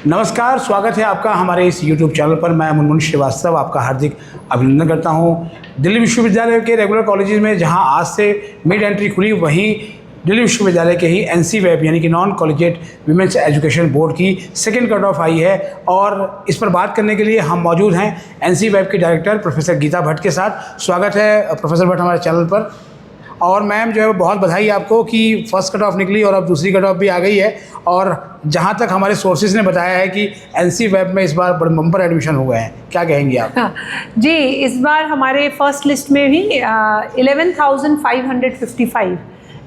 नमस्कार, स्वागत है आपका हमारे इस YouTube चैनल पर। मैं मुनमुन श्रीवास्तव आपका हार्दिक अभिनंदन करता हूं। दिल्ली विश्वविद्यालय के रेगुलर कॉलेजेस में जहां आज से मिड एंट्री खुली, वहीं दिल्ली विश्वविद्यालय के ही NC-WEB यानी कि non collegiate women's education board की सेकेंड कट ऑफ आई है। और इस पर बात करने के लिए हम मौजूद हैं NC-WEB के डायरेक्टर प्रोफेसर गीता भट्ट के साथ। स्वागत है प्रोफेसर भट्ट हमारे चैनल पर। और मैम जो है बहुत बधाई आपको कि फर्स्ट कट ऑफ निकली और अब दूसरी कट ऑफ भी आ गई है। और जहाँ तक हमारे सोर्सेज ने बताया है कि NC-WEB में इस बार बड़े बम्पर एडमिशन हुए हैं, क्या कहेंगी आप? हाँ, जी, इस बार हमारे फर्स्ट लिस्ट में भी 11,555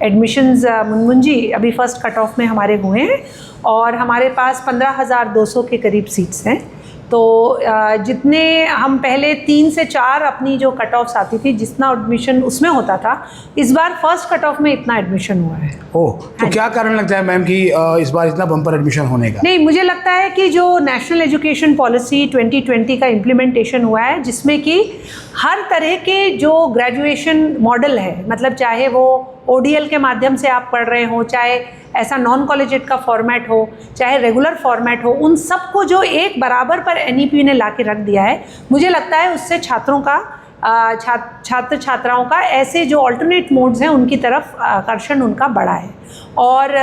एडमिशन्स मुनमुन जी अभी फर्स्ट कट ऑफ में हमारे हुए हैं और हमारे पास 15,200 के करीब सीट्स हैं। तो जितने हम पहले 3 से 4 अपनी जो कट ऑफ्स आती थी, जितना एडमिशन उसमें होता था, इस बार फर्स्ट कट ऑफ में इतना एडमिशन हुआ है। ओह, तो क्या कारण लगता है मैम कि इस बार इतना बम्पर एडमिशन होने का? नहीं, मुझे लगता है कि जो नेशनल एजुकेशन पॉलिसी 2020 का इम्प्लीमेंटेशन हुआ है, जिसमें कि हर तरह के जो ग्रेजुएशन मॉडल है, मतलब चाहे वो ODL के माध्यम से आप पढ़ रहे हो, चाहे ऐसा नॉन कॉलेजिएट का फॉर्मेट हो, चाहे रेगुलर फॉर्मेट हो, उन सबको जो एक बराबर पर NEP ने ला के रख दिया है, मुझे लगता है उससे छात्रों का छात्र छात्राओं का ऐसे जो अल्टरनेट मोड्स हैं उनकी तरफ आकर्षण उनका बढ़ा है। और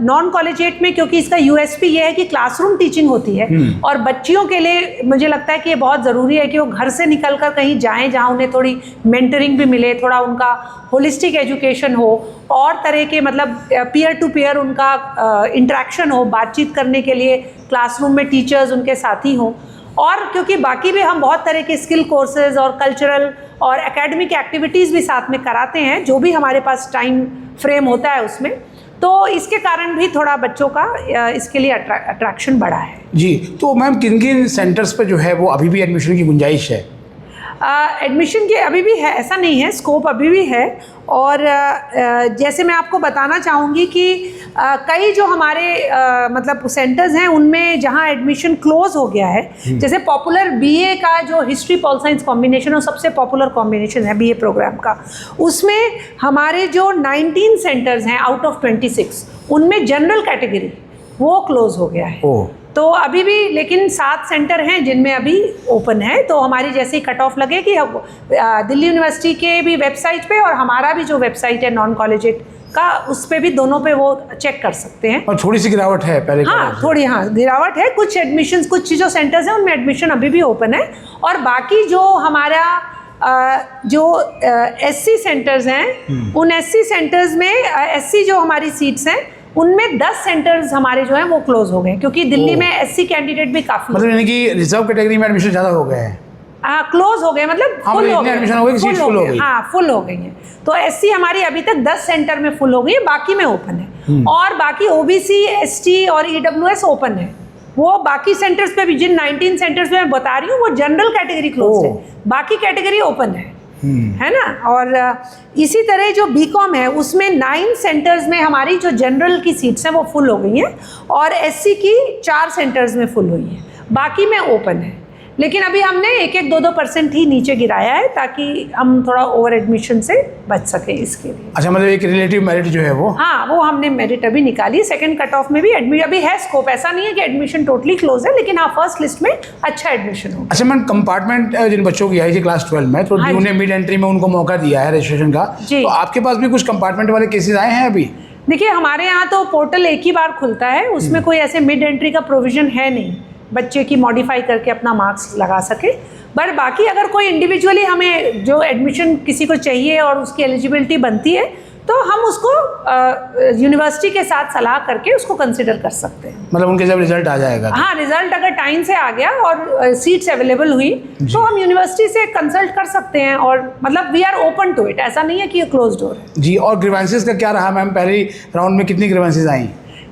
नॉन कॉलेजिएट में क्योंकि इसका USP ये है कि क्लासरूम टीचिंग होती है और बच्चियों के लिए मुझे लगता है कि ये बहुत ज़रूरी है कि वो घर से निकल कर कहीं जाएं जहां उन्हें थोड़ी मेंटरिंग भी मिले, थोड़ा उनका होलिस्टिक एजुकेशन हो और तरह के मतलब पीयर टू पीयर उनका इंटरेक्शन हो, बातचीत करने के लिए क्लासरूम में टीचर्स उनके साथी हों। और क्योंकि बाकी भी हम बहुत तरह के स्किल कोर्सेज और कल्चरल और एकेडमिक एक्टिविटीज़ भी साथ में कराते हैं, जो भी हमारे पास टाइम फ्रेम होता है उसमें, तो इसके कारण भी थोड़ा बच्चों का इसके लिए अट्रैक्शन बढ़ा है। जी, तो मैम किन किन सेंटर्स पे जो है वो अभी भी एडमिशन की गुंजाइश है? एडमिशन की अभी भी है, ऐसा नहीं है, स्कोप अभी भी है। और जैसे मैं आपको बताना चाहूँगी कि कई जो हमारे मतलब सेंटर्स हैं उनमें जहाँ एडमिशन क्लोज हो गया है, जैसे पॉपुलर BA का जो हिस्ट्री पॉल साइंस कॉम्बिनेशन और सबसे पॉपुलर कॉम्बिनेशन है BA प्रोग्राम का, उसमें हमारे जो 19 सेंटर्स हैं आउट ऑफ 26, उनमें जनरल कैटेगरी वो क्लोज हो गया है। तो अभी भी लेकिन 7 सेंटर हैं जिनमें अभी ओपन है। तो हमारी जैसे ही कट ऑफ लगेगी, अब दिल्ली यूनिवर्सिटी के भी वेबसाइट पे और हमारा भी जो वेबसाइट है नॉन कॉलेजिएट का, उस पे भी दोनों पे वो चेक कर सकते हैं। और थोड़ी सी गिरावट है पहले? हाँ, थोड़ी गिरावट है। कुछ एडमिशन्स, कुछ जो सेंटर्स हैं उनमें एडमिशन अभी भी ओपन है। और बाकी जो हमारा जो SC सेंटर्स हैं, उन SC सेंटर्स में SC जो हमारी सीट्स हैं उनमें 10 सेंटर्स हमारे जो हैं वो क्लोज हो गए, क्योंकि दिल्ली में SC कैंडिडेट भी काफ़ी, मतलब यानी कि रिजर्व कैटेगरी में एडमिशन ज़्यादा हो गए हैं। क्लोज हो गए, मतलब फुल हो गए, एडमिशन हो गए, सीट्स फुल हो गई। हाँ, फुल हो गई हैं। तो SC हमारी अभी तक 10 सेंटर में फुल हो गई है, बाकी में ओपन है। और बाकी OBC, ST और EWS ओपन है। वो बाकी सेंटर्स पे भी, जिन 19 सेंटर्स में मैं बता रही हूँ, वो जनरल कैटेगरी क्लोज है, बाकी कैटेगरी ओपन है ना। और इसी तरह जो BCom है उसमें 9 सेंटर्स में हमारी जो जनरल की सीट्स हैं वो फुल हो गई हैं और SC की 4 सेंटर्स में फुल हुई हैं, बाकी में ओपन है। लेकिन अभी हमने 1-2% ही नीचे गिराया है ताकि हम थोड़ा ओवर एडमिशन से बच सके इसके लिए। अच्छा, मतलब एक रिलेटिव मेरिट जो है वो? हाँ, वो हमने मेरिट अभी निकाली। सेकंड कट ऑफ में भी अभी है स्कोप, ऐसा नहीं है कि एडमिशन टोटली क्लोज है, लेकिन हाँ फर्स्ट लिस्ट में अच्छा एडमिशन हो। अच्छा मैम, कंपार्टमेंट जिन बच्चों की आई थी क्लास 12 में, तो उन्हें मिड एंट्री में उनको मौका दिया है रजिस्ट्रेशन का, तो आपके पास भी कुछ कंपार्टमेंट वाले केसेज आए हैं अभी? देखिए, हमारे यहाँ तो पोर्टल एक ही बार खुलता है, उसमें कोई ऐसे मिड एंट्री का प्रोविजन है नहीं, बच्चे की मॉडिफाई करके अपना मार्क्स लगा सके। बट बाकी अगर कोई इंडिविजुअली हमें जो एडमिशन किसी को चाहिए और उसकी एलिजिबिलिटी बनती है, तो हम उसको यूनिवर्सिटी के साथ सलाह करके उसको कंसिडर कर सकते हैं। मतलब उनके जब रिजल्ट आ जाएगा? हाँ, रिजल्ट अगर टाइम से आ गया और सीट्स अवेलेबल हुई तो हम यूनिवर्सिटी से कंसल्ट कर सकते हैं। और मतलब we are open to it, ऐसा नहीं है कि ये क्लोज डोर है। जी, और ग्रीवेंसेस का क्या रहा मैम? पहले राउंड में कितनी ग्रीवेंसेस आई?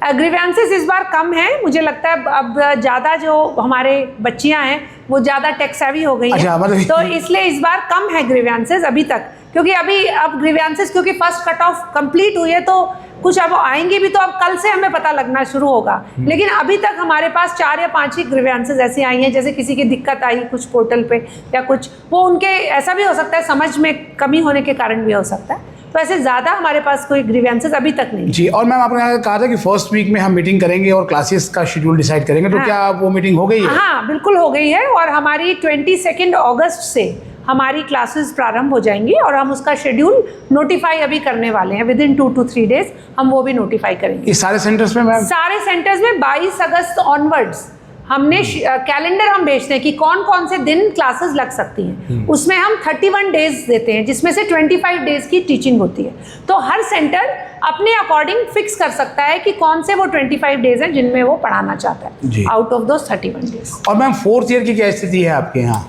ग्रीवेंसेस इस बार कम है, मुझे लगता है अब ज़्यादा जो हमारे बच्चियां हैं वो ज़्यादा टेक सेवी हो गई हैं, तो इसलिए इस बार कम है ग्रीवेंसेस अभी तक। क्योंकि अब ग्रीवेंसेस क्योंकि फर्स्ट कट ऑफ कंप्लीट हुई है, तो कुछ अब आएंगे भी, तो अब कल से हमें पता लगना शुरू होगा। लेकिन अभी तक हमारे पास 4 या 5 ही ग्रीवेंसेस ऐसी आई हैं, जैसे किसी की दिक्कत आई कुछ पोर्टल पे या कुछ, वो उनके ऐसा भी हो सकता है समझ में कमी होने के कारण भी हो सकता है। तो ऐसे ज़्यादा हमारे पास कोई ग्रीवेंसेस अभी तक नहीं। जी, और मैम आपने कहा था कि फर्स्ट वीक में हम मीटिंग करेंगे और क्लासेस का शेड्यूल डिसाइड करेंगे, तो क्या वो मीटिंग हो गई है? हाँ बिल्कुल हो गई है, और हमारी 22 अगस्त से हमारी क्लासेस प्रारंभ हो जाएंगी और हम उसका शेड्यूल नोटिफाई अभी करने वाले हैं। विद इन 2 to 3 डेज हम वो भी नोटिफाई करेंगे। इस सारे सेंटर्स में मैम? सारे सेंटर्स में 22 अगस्त ऑनवर्ड्स हमने कैलेंडर हम भेजते हैं कि कौन कौन से दिन क्लासेस लग सकती हैं। उसमें हम 31 डेज देते हैं, जिसमें से 25 डेज की टीचिंग होती है। तो हर सेंटर अपने अकॉर्डिंग फिक्स कर सकता है कि कौन से वो 25 डेज हैं जिनमें वो पढ़ाना चाहता है आउट ऑफ दोस 31 डेज। और मैम 4th ईयर की क्या स्थिति है आपके यहाँ?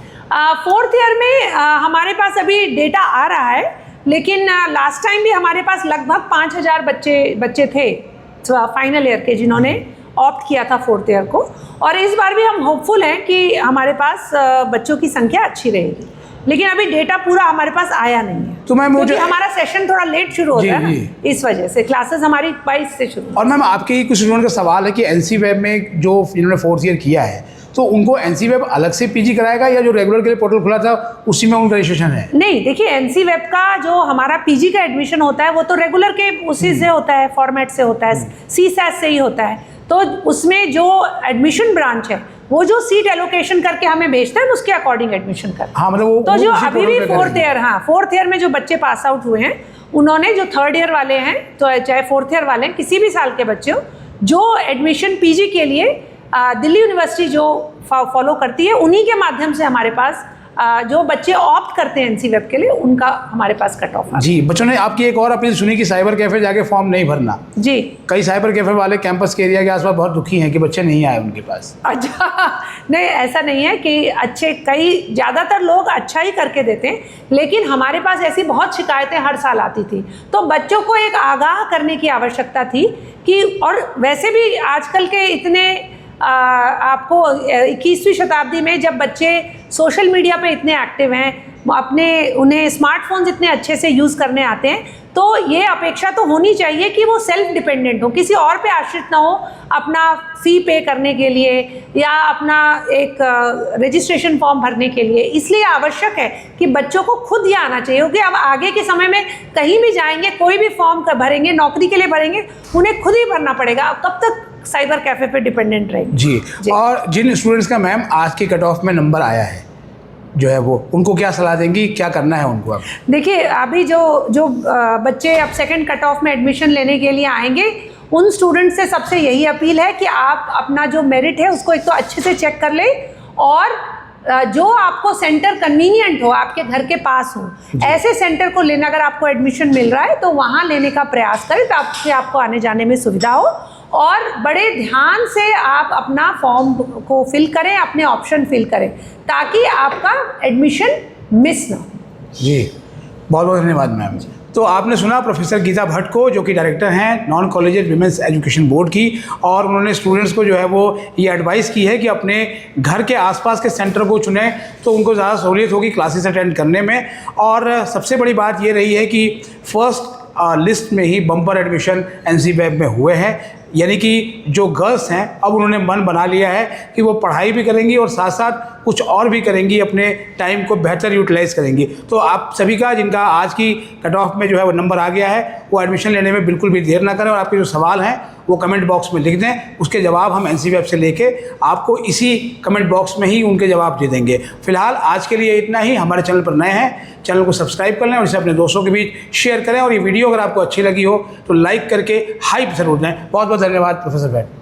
4th ईयर में हमारे पास अभी डेटा आ रहा है, लेकिन लास्ट टाइम भी हमारे पास लगभग 5000 बच्चे थे फाइनल ईयर के जिन्होंने ऑप्ट किया था 4th ईयर को, और इस बार भी हम होपफुल हैं कि हमारे पास बच्चों की संख्या अच्छी रहेगी। लेकिन अभी डेटा पूरा हमारे पास आया नहीं है, तो मैम क्योंकि हमारा सेशन थोड़ा लेट शुरू होता है ना, इस वजह से क्लासेस हमारी 22 से शुरू। और मैम आपके ही कुछ स्टूडेंट का सवाल है कि एनसी वेब में जो इन्होंने 4th ईयर किया है, तो उनको एनसी वेब अलग से पीजी कराएगा या जो रेगुलर के लिए पोर्टल खुला था उसी में उनका रजिस्ट्रेशन है? नहीं, देखिए एनसी वेब का जो हमारा पीजी का एडमिशन होता है वो तो रेगुलर के उसी से होता है, फॉर्मेट से होता है, सीसैट से ही होता है। तो उसमें जो एडमिशन ब्रांच है वो जो सीट एलोकेशन करके हमें भेजता है उसके अकॉर्डिंग एडमिशन करता है। हाँ, मतलब वो तो जो अभी भी 4th ईयर, हाँ 4th ईयर में जो बच्चे पास आउट हुए हैं, उन्होंने जो 3rd ईयर वाले हैं, तो चाहे 4th ईयर वाले हैं, किसी भी साल के बच्चे हो, जो एडमिशन पीजी के लिए दिल्ली यूनिवर्सिटी जो फॉलो करती है, उन्हीं के माध्यम से हमारे पास जो बच्चे ऑप्ट करते हैं एनसी वेब के लिए, उनका हमारे पास कट ऑफ है। जी, बच्चों ने आपकी एक और अपील सुनी कि साइबर कैफे जाके फॉर्म नहीं भरना। जी, कई साइबर कैफे वाले कैंपस के एरिया के आसपास बहुत दुखी हैं कि बच्चे नहीं आए उनके पास। अच्छा, नहीं ऐसा नहीं है कि अच्छे, कई ज़्यादातर लोग अच्छा ही करके देते हैं, लेकिन हमारे पास ऐसी बहुत शिकायतें हर साल आती थी। तो बच्चों को एक आगाह करने की आवश्यकता थी कि, और वैसे भी आजकल के इतने आपको 21वीं शताब्दी में जब बच्चे सोशल मीडिया पे इतने एक्टिव हैं, उन्हें स्मार्टफोन्स इतने अच्छे से यूज़ करने आते हैं, तो ये अपेक्षा तो होनी चाहिए कि वो सेल्फ डिपेंडेंट हो, किसी और पे आश्रित ना हो अपना फ़ी पे करने के लिए या अपना एक रजिस्ट्रेशन फॉर्म भरने के लिए। इसलिए आवश्यक है कि बच्चों को खुद ये आना चाहिए, क्योंकि अब आगे के समय में कहीं भी जाएंगे, कोई भी फॉर्म भरेंगे, नौकरी के लिए भरेंगे, उन्हें खुद ही भरना पड़ेगा। कब तक साइबर कैफे पे डिपेंडेंट रहेंगे? जी। और जिन स्टूडेंट्स का मैम आज के कट ऑफ में नंबर आया है जो है, वो उनको क्या सलाह देंगी, क्या करना है उनको? अब देखिए, अभी जो बच्चे अब सेकंड कट ऑफ में एडमिशन लेने के लिए आएंगे, उन स्टूडेंट से सबसे यही अपील है कि आप अपना जो मेरिट है उसको एक तो अच्छे से चेक कर लें, और जो आपको सेंटर कन्वीनियंट हो, आपके घर के पास हो, ऐसे सेंटर को लेना। अगर आपको एडमिशन मिल रहा है तो वहाँ लेने का प्रयास करें, ताकि आपको आने जाने में सुविधा हो, और बड़े ध्यान से आप अपना फॉर्म को फिल करें, अपने ऑप्शन फिल करें, ताकि आपका एडमिशन मिस ना हो। जी, बहुत बहुत धन्यवाद मैम। तो आपने सुना प्रोफेसर गीता भट्ट को, जो कि डायरेक्टर हैं non collegiate women's education board की, और उन्होंने स्टूडेंट्स को जो है वो ये एडवाइस की है कि अपने घर के आसपास के सेंटर को चुनें, तो उनको ज़्यादा सहूलियत होगी क्लासेस अटेंड करने में। और सबसे बड़ी बात ये रही है कि फर्स्ट लिस्ट में ही बम्पर एडमिशन एनसी वेब में हुए हैं, यानी कि जो गर्ल्स हैं अब उन्होंने मन बना लिया है कि वो पढ़ाई भी करेंगी और साथ साथ कुछ और भी करेंगी, अपने टाइम को बेहतर यूटिलाइज़ करेंगी। तो आप सभी का, जिनका आज की कट ऑफ में जो है वो नंबर आ गया है, वो एडमिशन लेने में बिल्कुल भी देर ना करें, और आपके जो सवाल हैं वो कमेंट बॉक्स में लिख दें, उसके जवाब हम एनसी वेब से लेके आपको इसी कमेंट बॉक्स में ही उनके जवाब दे देंगे। फिलहाल आज के लिए इतना ही। हमारे चैनल पर नए हैं, चैनल को सब्सक्राइब कर लें और इसे अपने दोस्तों के बीच शेयर करें, और ये वीडियो अगर आपको अच्छी लगी हो तो लाइक करके हाइप ज़रूर दें। बहुत बहुत धन्यवाद प्रोफेसर भट्ट।